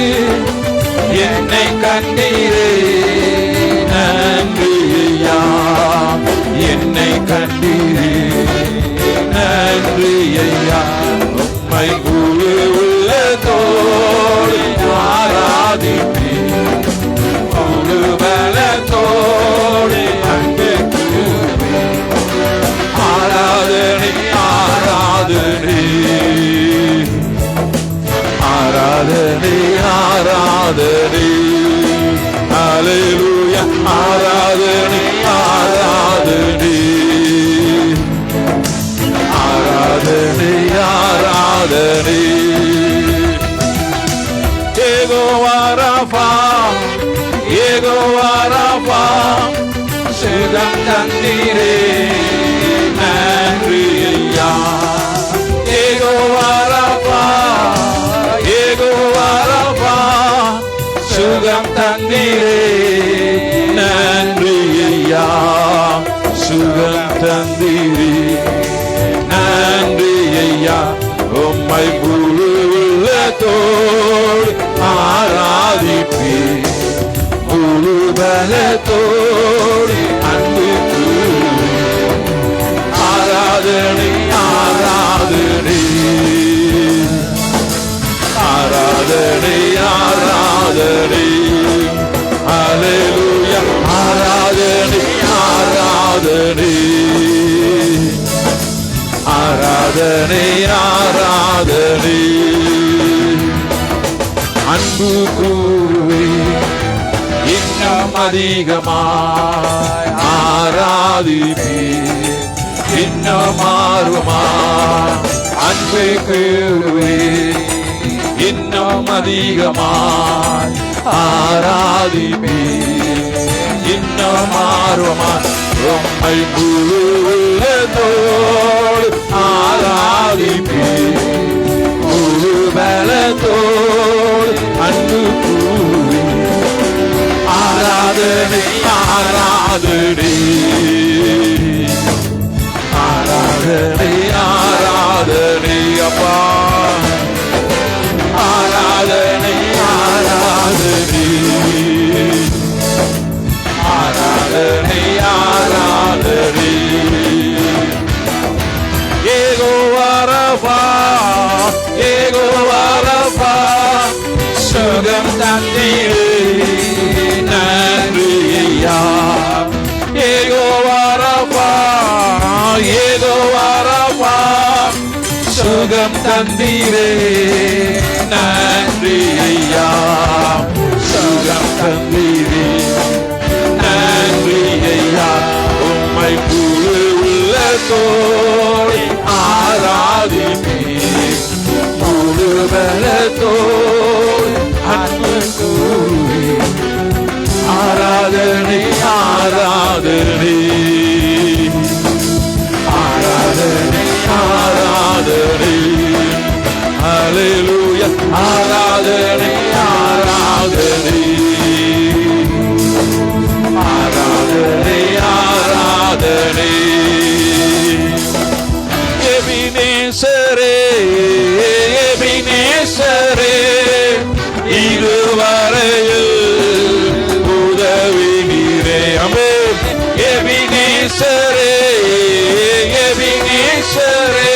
என்னை கண்டீரே நன்றி ஐயா. என்னை கண்டீரே நன்றி ஐயா. உம்மை முழு உள்ளத்தோடு ஆராதிப்பேன் முழு பலத்தோடு. அன்பு கூறுவேன் ஆராதனை ஆராதனை ஆராதனை ஆராதனை. ஹல்லேலூயா ஆராதனை ஆராதனை ஆராதனை ஆராதனை. யெகோவா ராஃபா யெகோவா ராஃபா சுகம் தந்தீரே நன்றி ஐயா. யெகோவா ராஃபா யெகோவா ராஃபா சுகம் தந்தீரே நன்றி ஐயா. சுகம் தந்தீரே நன்றி ஐயா. உம்மை முழு உள்ளத்தோடு ஆராதிப்பேன் முழு பலத்தோடு. அன்பு கூறுவேன் ஆராதனை ஆராதனை அன்பு கூறுவே இன்னும் அதிகமாய் ஆராதிப்பே இன்னும் ஆர்வமாய் அன்பு கூறுவே இன்னும் அதிகமாய் ஆராதிப்பே இன்னும் ஆர்வமாய் உம்மை முழு உள்ளத்தோடு ஆராதிப்பே முழு பலத்தோடு அன்பு கூறுவே ஆராதனை ஆராதனை ஆராதனை ஆராதனை அப்பா ஆராதனை ஆராதனை ஆராதனை ஆராதனை யெகோவா ரஃபா யெகோவா ரஃபா சுகம் தந்தீரே நன்றி ஐயா யெகோவா ரஃபா யெகோவா ரஃபா சுகம் தந்தீரே நன்றி ஐயா சுகம் தந்தீரே நன்றி ஐயா உம்மை முழு உள்ளத்தோடு ஆராதிப்பே முழு பலத்தோடு அன்பு கூறுவே ஆராதனை ஆராதனை ஆராதனை ஆராதனை ஹல்லேலூயா ஆராதனை ஆராதனை ஆராதனை ஆராதனை எபினேசரே எபினேசரே இதுவரையில் உதவினீரே ஆமென் எபினேசரே எபினேசரே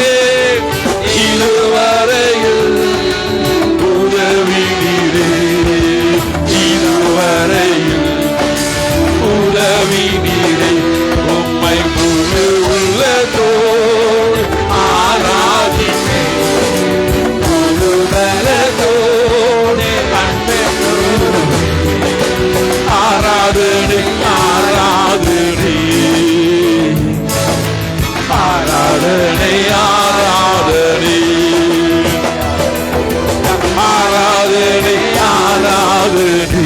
இதுவரையில் உதவினீரே இதுவரையில் உதவினீரே உம்மை முழு உள்ளத்தோடு ஆராதிப்பே முழு பலத்தோடு அன்பு கூறுவே ஆராதனை ஆராதனை ஆராதனை ஆராதனை ஆராதனை ஆராதனை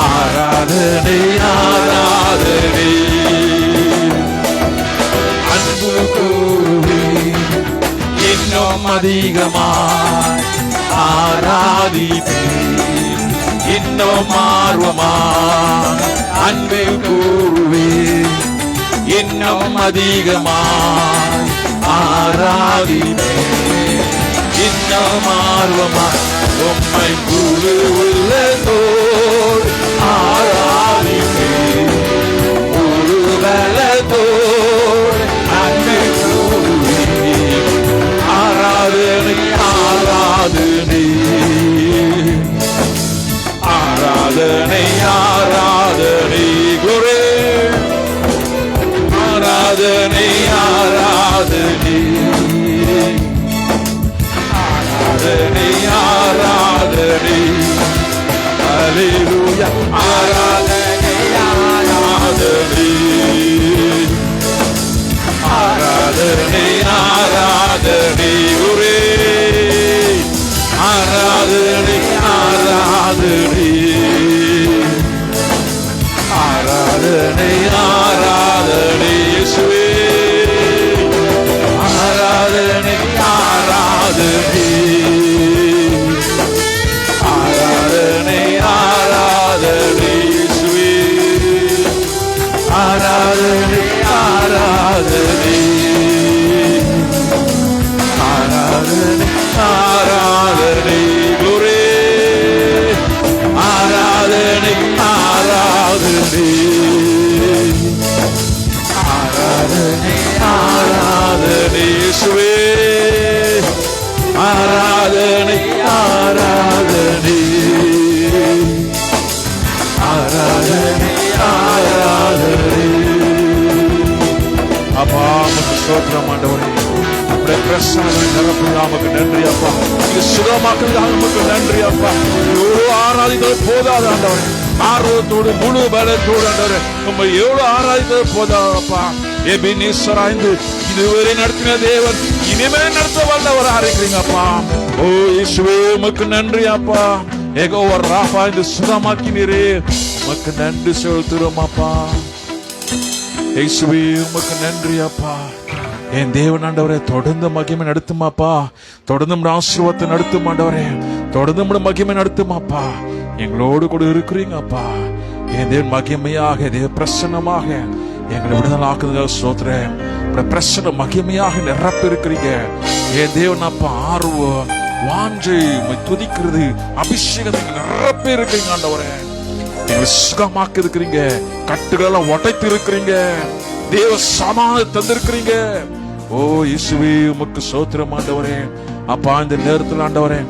ஆராதனை ஆராதனை அன்பு கூறுவே இன்னும் அதிகமாய் ஆராதிப்பே இன்னும் ஆர்வமாய் அன்பு கூறுவே இன்னும் அதிகமாய் ஆராதிப்பே இன்னும் ஆர்வமாய் உம்மை முழு உள்ளத்தோடு ஆராதிப்பே முழு பலத்தோடு அன்பு கூறுவே ஆராதனை ஆராதனை ஆராதனை ஆராதனை குரு ஆராதனை ஆராதனை ஆராதனை ஆராதனை ஹல்லேலூயா ஆராதனை ஆராதனை ஆராதனை ஆராதனை குரு ஆராதனை ஆராதனை ஆராதனை ஆராதனை இயேசுவே ஆராதனை ஆராதனை ஆராதனை ஆராதனை இயேசுவே ஆராதனை ஆராதனை ஆராதனை ஆராதனை குரு ஆராதனை ஆராதனை ஆராதனை ஆராதனை இயேசுவே ஆராதனை ஆராதனை ஆராதனை ஆராதனை அப்பா ஸ்தோத்திரம் ஆண்டவரே. உம்முடைய பிரசன்னங்களை நிரப்புவதற்காக உமக்கு நன்றி அப்பா. நீங்க சுகமாக்குவதற்காக உமக்கு நன்றி அப்பா. எவ்வளவு ஆராதித்தது போதாது ஆண்டவரே. ஆர்வத்தோடு முழு பலத்தோடு ஆண்டவரே உம்மை எவ்வளவு ஆராதித்தது போதாதப்பா. எபினேசராய்ந்து இதுவரை நடத்தின தேவன் இனிமேல் நடத்த வல்லவராக இருக்கிறீங்கப்பா. ஓ இயேசுவே உமக்கு நன்றி அப்பா. யெகோவா ராஃபா இந்த சுகமாக்கினீரே, உமக்கு நன்றி செலுத்துறோம் அப்பா. இயேசுவே உமக்கு நன்றி அப்பா. என் தேவன் ஆண்டவரே தொடர்ந்து மகிமை நடத்துமாப்பா. தொடர்ந்து ஆசீர்வாதத்தை நடத்தும் ஆண்டவரே. தொடர்ந்து மகிமை நடத்துமாப்பா. எங்களோடு கூட இருக்கிறீங்க அப்பா. என் தேவன் மகிமையாக தேவ பிரசன்னமாக எங்களை விடுதலை ஆக்குறதுக்காக ஸ்தோத்திரம். பிரசன்ன மகிமையாக நிரப்பி இருக்கிறீங்க என் தேவன் அப்பா. ஆர்வம் வாஞ்சை துதிக்கிறது அபிஷேகத்தை நிரப்பி இருக்கிறீங்க ஆண்டவரே. எங்களை சுகமாக்கி இருக்கிறீங்க. கட்டுகளெல்லாம் உடைத்து இருக்கிறீங்க. தேவ சமாதானத்தை தந்திருக்கிறீங்க. ஓ இயேசுவே உமக்கு ஸ்தோத்திரம் ஆண்டவரே. அப்பா இந்த நேரத்தில் ஆண்டவரே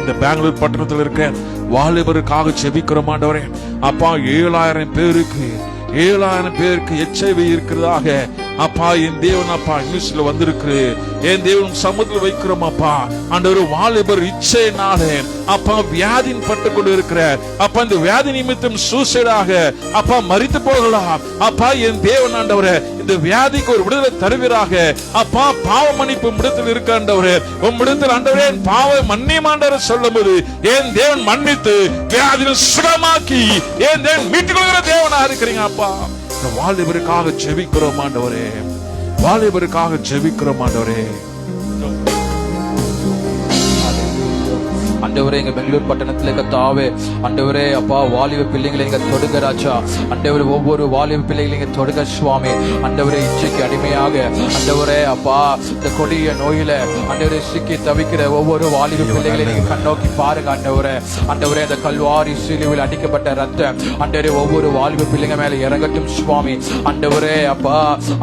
இந்த பெங்களூர் பட்டணத்தில் இருக்க வாலிபருக்காக ஜெபிக்கிறோம் ஆண்டவரே. அப்பா 7000 பேருக்கு HIV இருக்கிறதாக அப்பா என் தேவன் அப்பா நியூஸ்ல வந்திருக்கு. என் தேவன் சமூகத்தில் வைக்கிறோம் அப்பா. ஆண்டவர் வாலிபர் இச்சையினாலே அப்பா வியாதியின் பட்டு கொண்டு இருக்கிற அப்பா இந்த வியாதி நிமித்தம் சூசைடாக அப்பா மரித்து போகலாம் அப்பா. என் தேவன் ஆண்டவரே இந்த வியாதிக்கு ஒரு விடுதலை தருவீராக அப்பா. பாவ மன்னிப்பு இடத்தில் இருக்க ஆண்டவரே. உம்மிடத்தில் ஆண்டவரே என் பாவ மன்னிமாண்டவர் சொல்லும் போது என் தேவன் மன்னித்து வியாதியில் சுகமாக்கி என் தேவன் மீட்டுக் கொள்கிற தேவனா இருக்கிறீங்க அப்பா. இந்த வாலிபருக்காக ஜெபிக்கிறோம் ஆண்டவரே. வாலிபருக்காக ஜெபிக்கிறோம் ஆண்டவரே. ஆண்டவரே எங்க பெங்களூர் பட்டணத்துல கர்த்தாவே ஆண்டவரே அப்பா வாலிப பிள்ளைகளை எங்க தொடுங்க ராஜா. ஆண்டவரே ஒவ்வொரு வாலிப பிள்ளைகளை எங்க தொடுங்க சுவாமி. ஆண்டவரே இச்சைக்கு அடிமையாக ஆண்டவரே அப்பா இந்த கொடிய நோயில ஆண்டவரே சிக்கி தவிக்கிற ஒவ்வொரு வாலிப பிள்ளைகளை நீங்க கண்ணோக்கி பாருங்க ஆண்டவரே. ஆண்டவரே அந்த கல்வாரி சிலுவையில் அடிக்கப்பட்ட ரத்தம் ஆண்டவரே ஒவ்வொரு வாலிப பிள்ளைங்க மேல இறங்கட்டும் சுவாமி. ஆண்டவரே அப்பா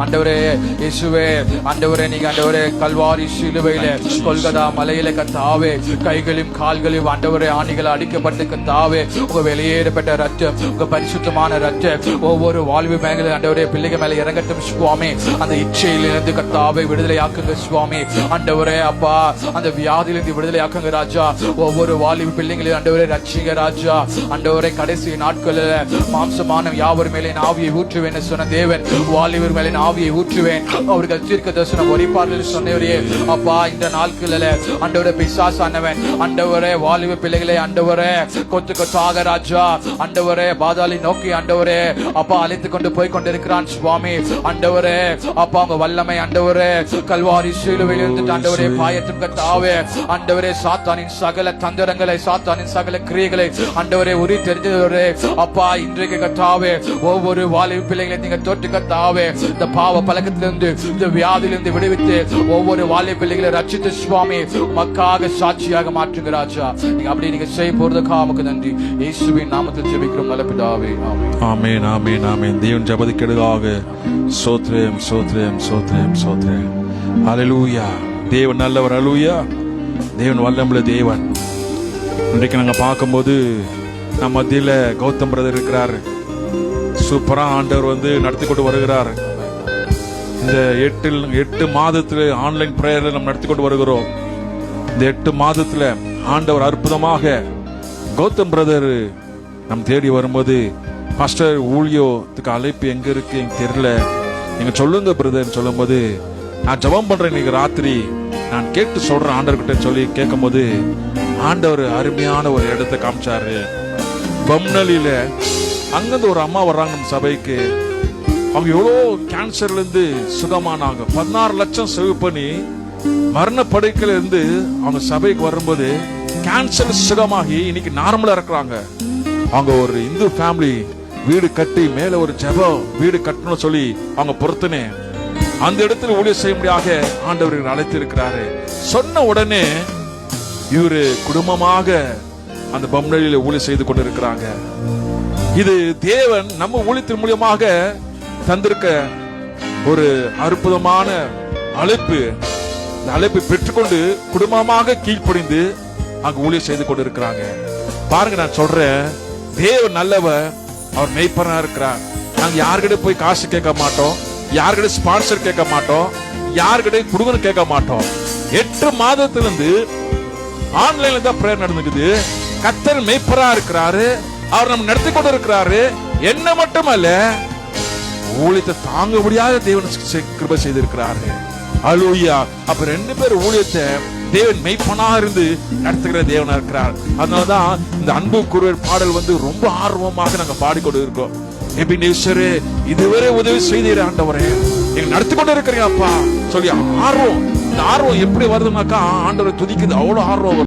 ஆண்டவரே இயேசுவே ஆண்டவரே நீங்க ஆண்டவரே கல்வாரி சிலுவையில கொல்கதா மலையில கர்த்தாவே கைகளையும் கால்களையும் ஆண்டவரே ஆணிகளை அடிக்கப்பட்டு கர்த்தாவே உங்க வெளியேறப்பட்ட ரத்தம் உங்க பரிசுத்தமான ரத்தம் ஒவ்வொரு வாழ்வு மேல ஆண்டவரே பிள்ளைகள் மேல இறங்கட்டும் சுவாமி. அந்த இச்சையிலிருந்து கர்த்தாவே விடுதலை ஆக்குங்க சுவாமி. ஆண்டவரே அப்பா அந்த வியாதியிலிருந்து விடுதலை ஆக்குங்க ராஜா. ஒவ்வொரு வாலிப பிள்ளைங்களையும் ஆண்டவரே ரட்சிங்க ராஜா. ஆண்டவரே கடைசி நாட்களில் மாம்சமான யாவர் மேலே ஆவியை ஊற்றுவேன் சொன்ன தேவன் வாலிபர் மேலே ஆவியை ஊற்றுவேன் அவர்கள் தீர்க்க தரிசனம் ஒளிப்பார்கள் சொன்னவரே அப்பா. இந்த நாட்களில் ஆண்டவரே பிசாசானவன் ஆண்டவரே வாலிப பிள்ளைகளை ஆண்டவரே கொத்து கொத்தாக ராஜா ஆண்டவரே பாதாளி நோக்கி ஆண்டவரே அப்பா அழைத்து கொண்டு போய் கொண்டிருக்கிறான் சுவாமி. ஆண்டவரே அப்பா உங்க வல்லமை ஆண்டவரே கல்வாரி சிலுவையில் இருந்து ஆண்டவரே பாயத்தும் கர்த்தாவே ஆண்டவரே சாத்தானின் சகல தந்திரங்களை சாத்தானின் சகல கிரியைகளை ஆண்டவரே உரி தெரிஞ்சவரே அப்பா இன்றைக்கு கர்த்தாவே ஒவ்வொரு வாலிப பிள்ளைகளை நீங்க தொட்டு கர்த்தாவே இந்த பாவ பழக்கத்திலிருந்து இந்த வியாதியிலிருந்து விடுவித்து ஒவ்வொரு வாலிப பிள்ளைகளை ரட்சித்து சுவாமி மக்காக சாட்சியாக மாற்றுங்க ராஜா. நீங்க அப்படி நீங்க செய்ய போறதுக்காக உமக்கு நன்றி. இயேசுவின் நாமத்தில் ஜெபிக்கிறோம் நல்ல பிதாவே. ஆமென் ஆமென் ஆமென். தேவன் ஜெபத்துக்காக ஸ்தோத்திரம் ஸ்தோத்திரம் ஸ்தோத்திரம் ஸ்தோத்திரம். ஹல்லேலூயா. தேவன் நல்லவர். ஹல்லேலூயா. தேவன் வல்லமுள்ள தேவன். இன்றைக்கு நாங்க பார்க்கும்போது நம்ம மத்தியில கௌதம் பிரதர் இருக்கிறார். சூப்பரா ஆண்டவர் நடத்தி கொண்டு வருகிறார். இந்த 8 மாதத்துல ஆன்லைன் பிரேயர்ல நம்ம நடத்தி கொண்டு வருகிறோம். இந்த 8 மாதத்துல ஆண்டவர் அற்புதமாக கௌதம் பிரதர் நம் தேடி வரும்போது பாஸ்டர் ஊழியத்துக்கு அழைப்பு எங்க இருக்கு எனக்கு தெரியல நீங்க சொல்லுங்க பிரதர் சொல்லும் போது நான் ஜெபம் பண்றேன் இன்னைக்கு ராத்திரி நான் கேட்டு சொல்றேன் ஆண்டவர்கிட்ட சொல்லி கேட்கும் போது ஆண்டவர் அருமையான ஒரு இடத்தை காமிச்சாரு. பம்னலில அங்கிருந்து ஒரு அம்மா வர்றாங்க நம்ம சபைக்கு. அவங்க எவ்வளோ கேன்சர்ல இருந்து சுகமானாங்க. 16 லட்சம் செலவு பண்ணி மரண படுக்கையில இருந்து அவங்க சபைக்கு வரும்போது கேன்சர் சுகமாகி இன்னைக்கு நார்மலா இருக்கிறாங்க. அவங்க ஒரு இந்து ஃபேமிலி வீடு கட்டி மேல ஒரு ஜெபம் வீடு கட்டணும்னு சொல்லி அவங்க பொறுத்துனே அந்த இடத்துல ஊழியம் செய்ய முடியாத ஆண்டவர் அழைத்து இருக்கிறாரு. சொன்ன உடனே இவரு குடும்பமாக அந்த பம்னலில ஊழியம் செய்து கொண்டு இருக்கிறாங்க. இது தேவன் நம்ம ஊழியத்தின் மூலமாக தந்திருக்க ஒரு அற்புதமான அழைப்பு. இந்த அழைப்பை பெற்றுக்கொண்டு குடும்பமாக கீழ்ப்படிந்து அங்க ஊழியம் செய்து கொண்டு இருக்கிறாங்க. பாருங்க நான் சொல்றேன் தேவன் நல்லவர். அவர் மெய்ப்பனா இருக்கிறார். நாங்க யார்கிட்ட போய் காசு கேட்க மாட்டோம். யார்கிட்ட ஸ்பான்சர் கேட்க மாட்டோம், யார்கிட்ட குடும்பம் கேட்க மாட்டோம். 8 மாதத்திலிருந்து ஆன்லைன்ல தான் பிரேயர் நடந்துக்குது. கர்த்தர் மேய்ப்பரா இருக்கிறாரு, அவர் நம்ம நடத்தி கொண்டு இருக்கிறாரு. என்ன மட்டுமல்ல, ஊழியத்தை தாங்க முடியாத தேவன் கிருபை செய்திருக்கிறாரு. அல்லேலூயா. அப்ப 2 பேர் ஊழியத்தை தேவன் மெய்ப்பனா இருந்து நடத்துகிற தேவனா இருக்கிறார். அதனாலதான் இந்த அன்புக்குரியவர் பாடல் ரொம்ப ஆர்வமாக நாங்க பாடிக்கொண்டு இருக்கோம். எபினேசரே, இதுவரை உதவி செய்தீர் ஆண்டவரே, எங்க நடத்தி கொண்டு இருக்கிறீங்க அப்பா சொல்லி ஆர்வம். இந்த ஆர்வம் எப்படி வருதுனாக்கா ஆண்டவரை துதிக்குது, அவ்வளவு ஆர்வம்.